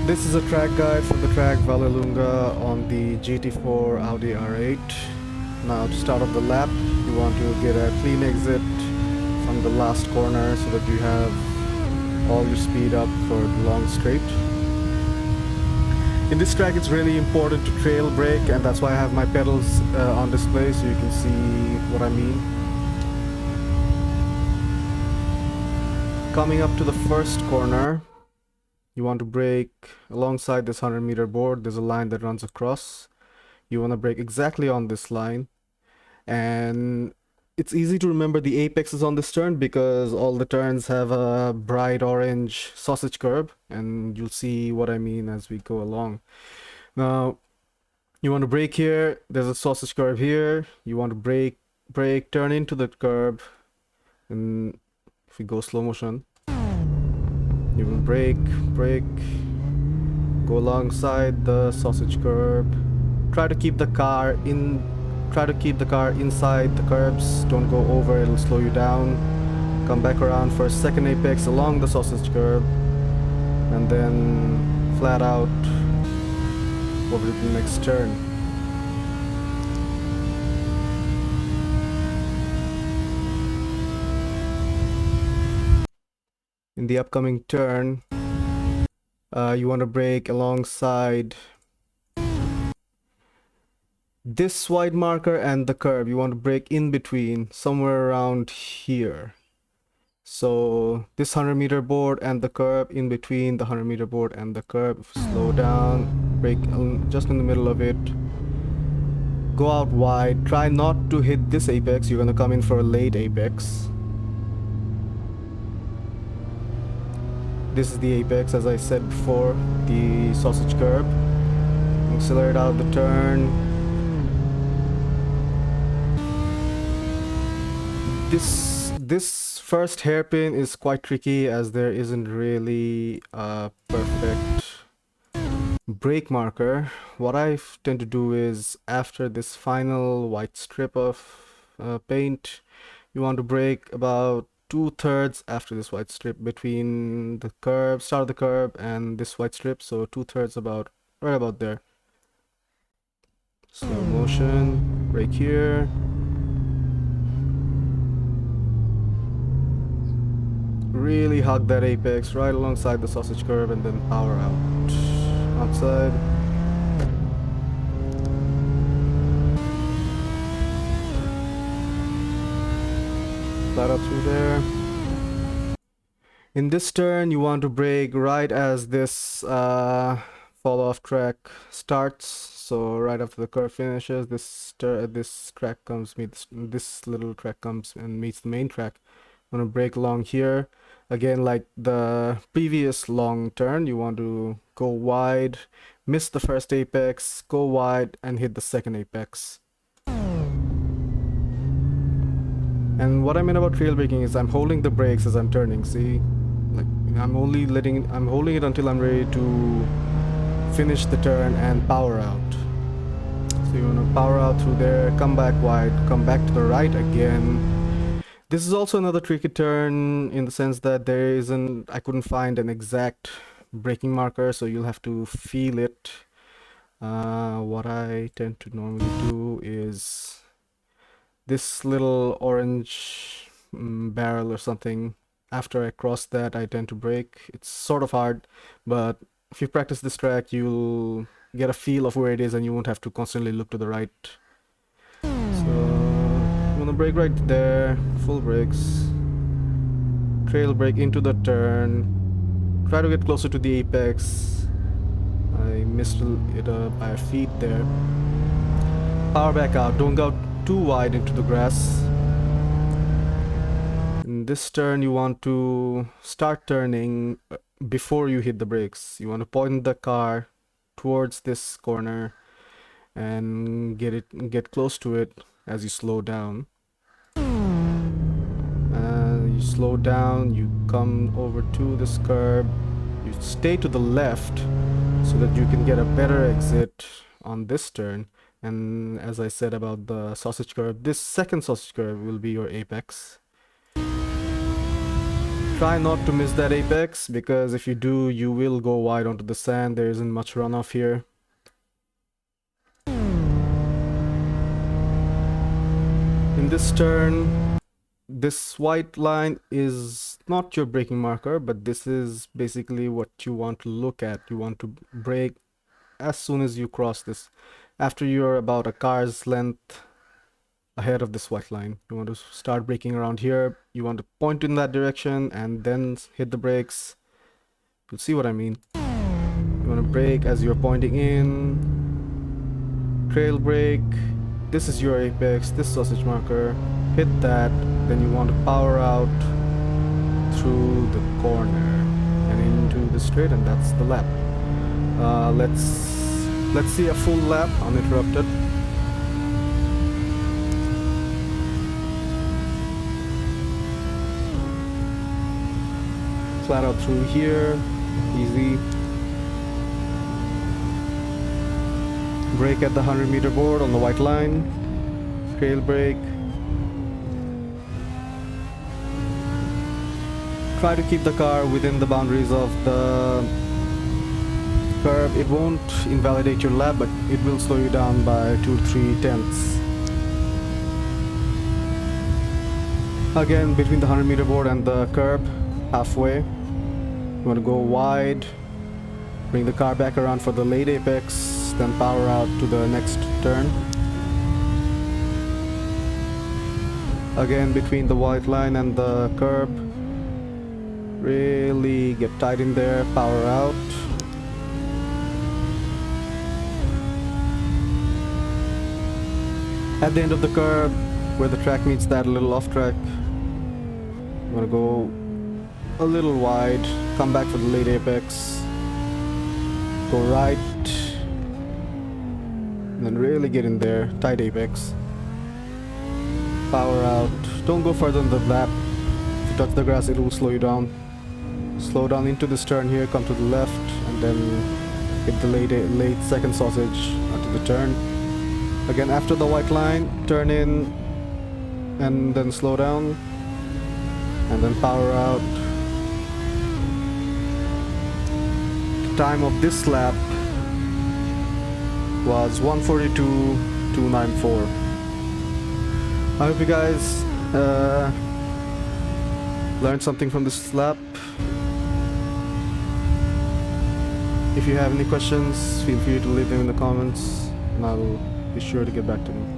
This is a track guide for the track Vallelunga on the GT4 Audi R8. Now to start off the lap, you want to get a clean exit from the last corner so that you have all your speed up for the long straight. In this track it's really important to trail brake, and that's why I have my pedals on display so you can see what I mean. Coming up to the first corner, you want to brake alongside this 100-meter board. There's a line that runs across. You want to brake exactly on this line. And it's easy to remember the apexes on this turn because all the turns have a bright orange sausage curb, and you'll see what I mean as we go along. Now, you want to brake here. There's a sausage curb here. You want to brake, turn into the curb, and if we go slow motion, you will brake, go alongside the sausage curb. Try to keep the car inside the curbs. Don't go over, it'll slow you down. Come back around for a second apex along the sausage curb, and then flat out over to the next turn. In the upcoming turn, you want to brake alongside this white marker and the curb. You want to brake in between, somewhere around here. So this 100-meter board and the curb, in between the 100-meter board and the curb. Slow down, brake just in the middle of it. Go out wide. Try not to hit this apex. You're going to come in for a late apex. This is the apex, as I said before, the sausage curb. Accelerate out the turn. This first hairpin is quite tricky as there isn't really a perfect brake marker. What I tend to do is, after this final white strip of paint, you want to brake about 2/3 after this white strip, between the curb, start of the curb, and this white strip. So 2/3, about right about there. Slow motion, brake here. Really hug that apex right alongside the sausage curb, and then power out. Outside. Flat out through there. In this turn, you want to brake right as this fall off track starts. So right after the curve finishes, this track comes meets this little track comes and meets the main track. Want to brake along here. Again, like the previous long turn, you want to go wide, miss the first apex, go wide, and hit the second apex. And what I mean about trail braking is I'm holding the brakes as I'm turning. See, like I'm holding it until I'm ready to finish the turn and power out. So you want to power out through there, come back wide, come back to the right again. This is also another tricky turn in the sense that I couldn't find an exact braking marker, so you'll have to feel it. What I tend to normally do is this little orange barrel or something. After I cross that, I tend to brake. It's sort of hard, but if you practice this track, you'll get a feel of where it is and you won't have to constantly look to the right. So I'm gonna brake right there, full brakes, trail brake into the turn, try to get closer to the apex. I missed it by a feet there. Power back out, don't go too wide into the grass. In this turn, you want to start turning before you hit the brakes. You want to point the car towards this corner and get close to it as you slow down. You slow down, you come over to this curb, you stay to the left so that you can get a better exit on this turn. And as I said about the sausage curb, this second sausage curb will be your apex. Try not to miss that apex, because if you do, you will go wide onto the sand. There isn't much runoff here. In this turn, this white line is not your braking marker, but this is basically what you want to look at. You want to brake as soon as you cross this. After you're about a car's length ahead of this white line, you want to start braking around here. You want to point in that direction and then hit the brakes. You'll see what I mean. You want to brake as you're pointing in, trail brake. This is your apex, this sausage marker. Hit that, then you want to power out through the corner and into the straight, and that's the lap. Let's see a full lap uninterrupted. Flat out through here, easy. Brake at the 100-meter board on the white line. Trail brake. Try to keep the car within the boundaries of the curve. It won't invalidate your lap, but it will slow you down by 2-3 tenths. Again, between the 100-meter board and the curb, halfway. You want to go wide. Bring the car back around for the late apex, then power out to the next turn. Again, between the white line and the curb, really get tight in there, power out. At the end of the curb, where the track meets that little off track, you want to go a little wide, come back for the late apex, go right, and then really get in there, tight apex, power out. Don't go further than the lap. If you touch the grass, it will slow you down. Slow down into this turn here, come to the left, and then hit the late second sausage onto the turn. Again, after the white line, turn in and then slow down, and then power out. The time of this lap was 1:42.294. I hope you guys learned something from this lap. If you have any questions, feel free to leave them in the comments, and I'll be sure to get back to them.